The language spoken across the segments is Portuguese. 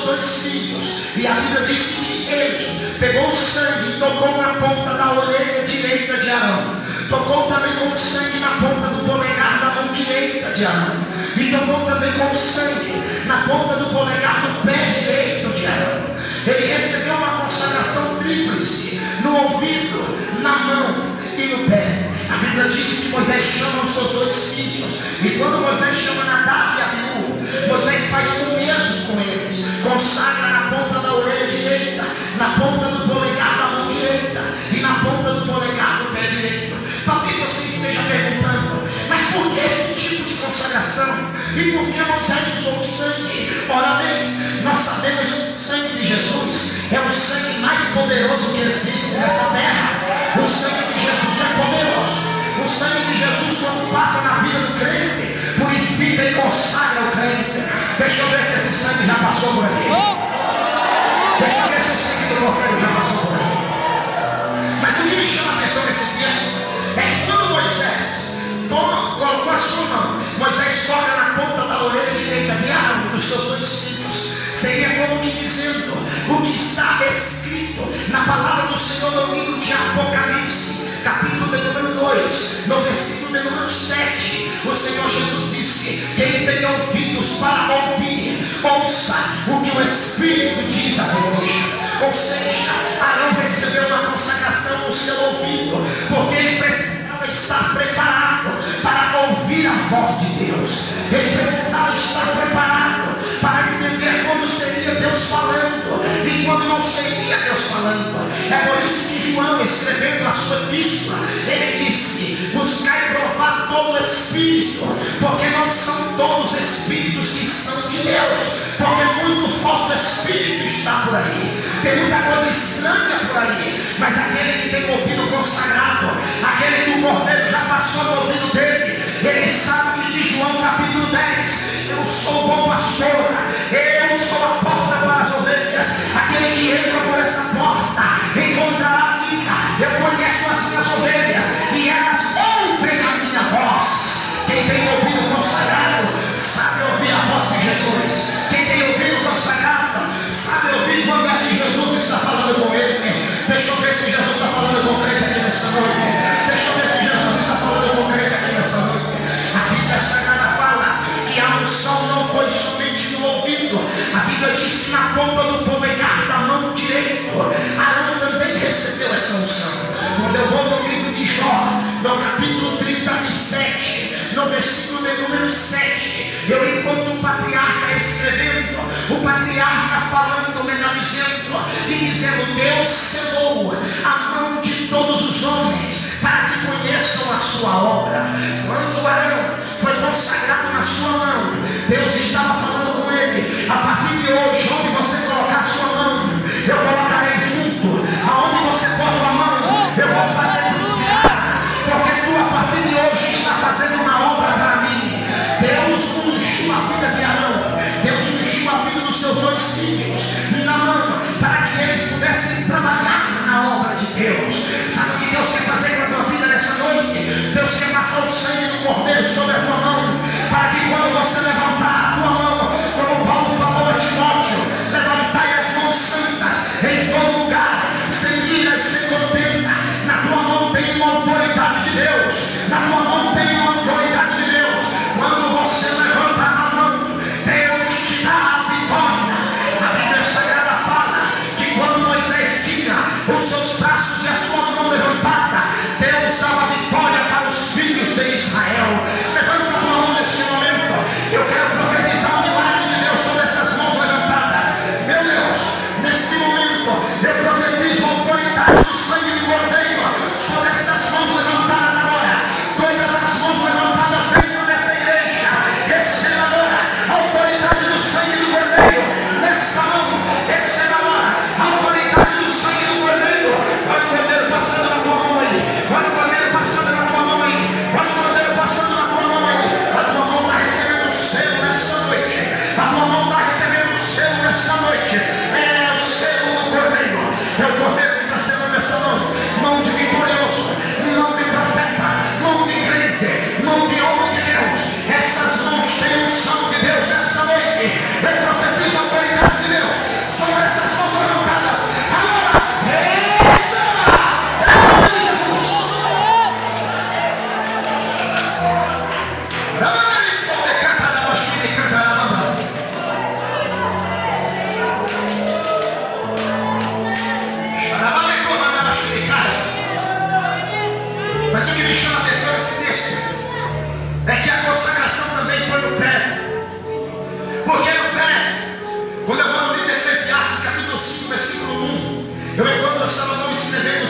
dois filhos. E a Bíblia diz que ele pegou o sangue e tocou na ponta da orelha direita de Arão. Tocou também com o sangue na ponta do polegar da mão direita de Arão. E tocou também com o sangue na ponta do polegar do pé direito de Arão. Ele recebeu uma consagração tríplice no ouvido, na mão e no pé. A Bíblia diz que Moisés chama os seus dois filhos. E quando Moisés chama Nadab e Abiú, Moisés faz o mesmo com eles. Consagra na ponta da orelha direita, na ponta do polegar da mão direita e na ponta do polegar do pé direito. Talvez você esteja perguntando, mas por que esse tipo de consagração? E por que Moisés usou o sangue? Ora bem, nós sabemos que o sangue de Jesus é o sangue mais poderoso que existe nessa terra. O sangue de Jesus é poderoso. O sangue de Jesus, quando passa na vida do crente, purifica e consagra o crente. Deixa eu ver se esse sangue já passou por aqui. Deixa eu ver se o sangue do cordeiro já passou por aqui. Mas o que me chama a atenção nesse texto é que quando Moisés colocou a sua mão, Moisés toca na ponta da orelha direita de Arão, dos seus dois filhos. Seria como que dizendo o que está escrito na palavra do Senhor no livro de Apocalipse, capítulo de número 2, no versículo de número 7. O Senhor Jesus disse: quem tem ouvidos para ouvir, ouça o que o Espírito diz às igrejas. Ou seja, Arão recebeu uma consagração no seu ouvido, porque ele precisava estar preparado para ouvir a voz de Deus. Ele precisava estar preparado para entender quando seria Deus falando e quando não seria Deus falando. É por isso que João, escrevendo a sua epístola, ele disse: buscai provar todo o Espírito, porque não são todos os Espíritos que são de Deus, porque muito falso Espírito está por aí, tem muita coisa estranha por aí. Mas aquele que tem ouvido consagrado, aquele que o cordeiro já passou no ouvido dele, ele sabe que de João capítulo 10: eu sou o bom pastor, eu sou a porta para as ovelhas. Aquele que entra por essa porta encontrará a vida. Eu conheço as minhas ovelhas e elas ouvem a minha voz. Quem tem ouvido consagrado sabe ouvir a voz de Jesus. Quem tem ouvido consagrado sabe ouvir quando é que Jesus está falando com ele. Deixa eu ver se Jesus está falando com crente aqui nessa noite. Deixa eu ver se Jesus está falando com crente aqui nessa noite. A Bíblia Sagrada fala que a unção não foi somente no ouvido. A Bíblia diz que na ponta do polegar da mão direita, Arão também recebeu essa unção. Quando eu vou no livro de Jó, no capítulo 37, no versículo de número 7, eu encontro o patriarca escrevendo, o patriarca falando, menalizando e dizendo: Deus selou a mão de todos os homens para que conheçam a sua obra. Quando Arão foi consagrado na sua mão, Deus estava falando com ele: a partir de hoje, onde você colocar a sua mão, eu colocarei junto. Aonde você bota a mão, eu vou fazer prosperar, porque tu a partir de hoje está fazendo uma obra para mim. Deus ungiu a vida de Arão, Deus ungiu a vida dos seus dois filhos na mão, para que eles pudessem trabalhar na obra de Deus. Sabe o que Deus quer fazer com a tua vida nessa noite? Deus quer passar o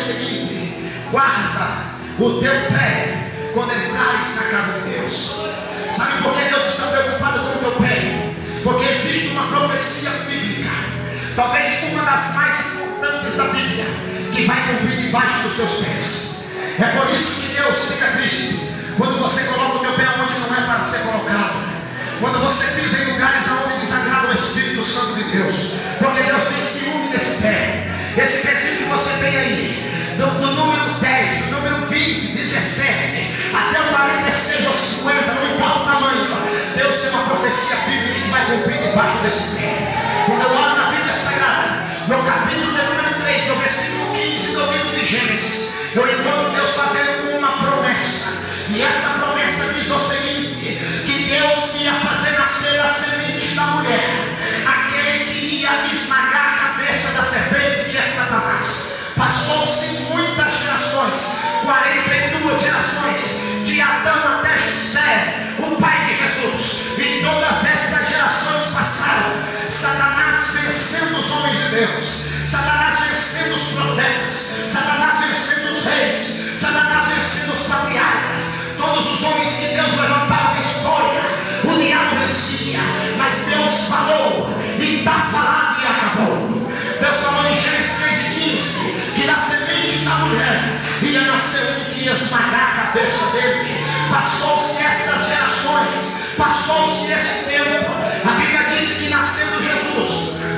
seguinte: guarda o teu pé quando entrares na casa de Deus. Sabe por que Deus está preocupado com o teu pé? Porque existe uma profecia bíblica, talvez uma das mais importantes da Bíblia, que vai cumprir debaixo dos seus pés. É por isso que Deus fica triste quando você coloca o teu pé onde não é para ser colocado, quando você pisa em lugares onde desagrada o Espírito Santo de Deus, porque Deus tem ciúme desse pé. Esse pezinho que você tem aí, do número 10, do número 20, 17, até o 46 ou 50, não importa o tamanho, Deus tem uma profecia bíblica que vai cumprir debaixo desse pé. Quando eu olho na Bíblia Sagrada, no capítulo de número 3, no versículo 15 do livro de Gênesis, eu encontro Deus fazendo uma promessa. E essa promessa diz o seguinte: que Deus ia fazer nascer a semente da mulher, aquele que ia esmagar a cabeça da serpente, que é Satanás. Passou-se muitas gerações, 42 gerações, de Adão até José, o pai de Jesus, e todas essas gerações passaram, Satanás vencendo os homens de Deus, Satanás vencendo os profetas, Satanás vencendo os reis, Satanás vencendo os patriarcas, todos os homens que Deus levantava na história, o diabo vencia, mas Deus falou, e está falado e acabou. Deus falou em Gênesis 3:15, que na semente da mulher ia nascer um que ia esmagar a cabeça dele. Passou-se estas gerações, passou-se esse tempo. A Bíblia diz que nascendo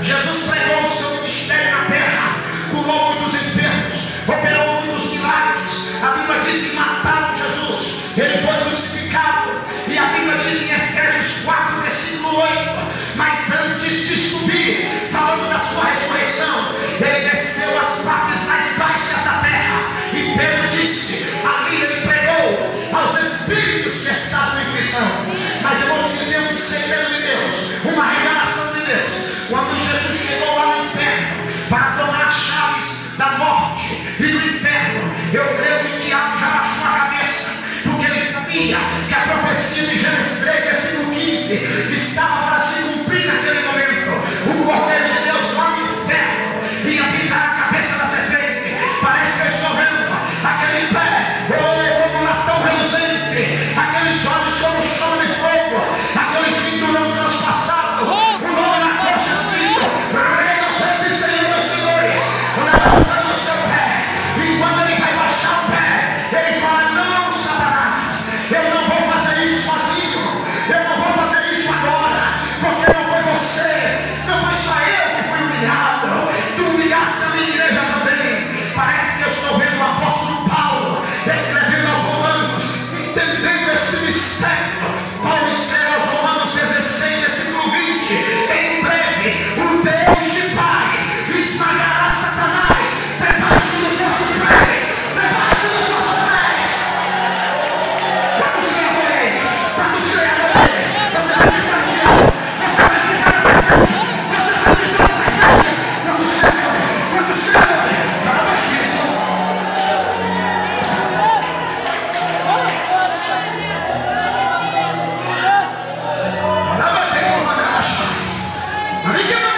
Jesus pregou o seu ministério na terra, curou muitos enfermos, operou muitos milagres. A Bíblia diz que mataram Jesus, ele foi crucificado, e a Bíblia diz em Efésios 4, versículo 8, mas antes de subir, falando da sua ressurreição, ele desceu às partes mais baixas da terra, e Pedro disse, ali ele pregou aos espíritos que estavam em prisão. Mas eu vou te dizer um segredo de Deus, uma revelação de Deus. Quando Jesus chegou lá no inferno para tomar as chaves da morte e do inferno, eu creio que o diabo já baixou a cabeça, porque ele sabia que a profecia de Gênesis 3, versículo 15 estava para se cumprir naquele momento. O Cordeiro de Deus lá no inferno ia pisar a cabeça da serpente. Parece que eu estou vendo aquele pé, como um latão reluzente, aqueles olhos como chama de fogo, aquele cinturão transpassado, o nome na coxa escrito Rei dos Reis e Senhor dos Senhores, levantando o seu pé. E quando ele vai baixar o pé, ele fala: não, Satanás, eu não vou fazer isso sozinho, eu não vou fazer isso agora, porque não foi você, não foi só eu que fui humilhado, tu humilhaste a minha igreja também. Parece que eu estou vendo o apóstolo Paulo escrevendo aos Romanos, entendendo esse mistério. Paulo escreve aos Romanos 16, versículo 20: em breve o Deus de paz esmagará Satanás debaixo dos vossos pés, debaixo dos vossos pés. Quantos creem por ele? Quantos creem por ele? Você vai pisar no diabo, você vai pisar na serpente, você vai pisar na serpente. Quantos creem por ele? Quantos creem por ele? Para baixar. Amém.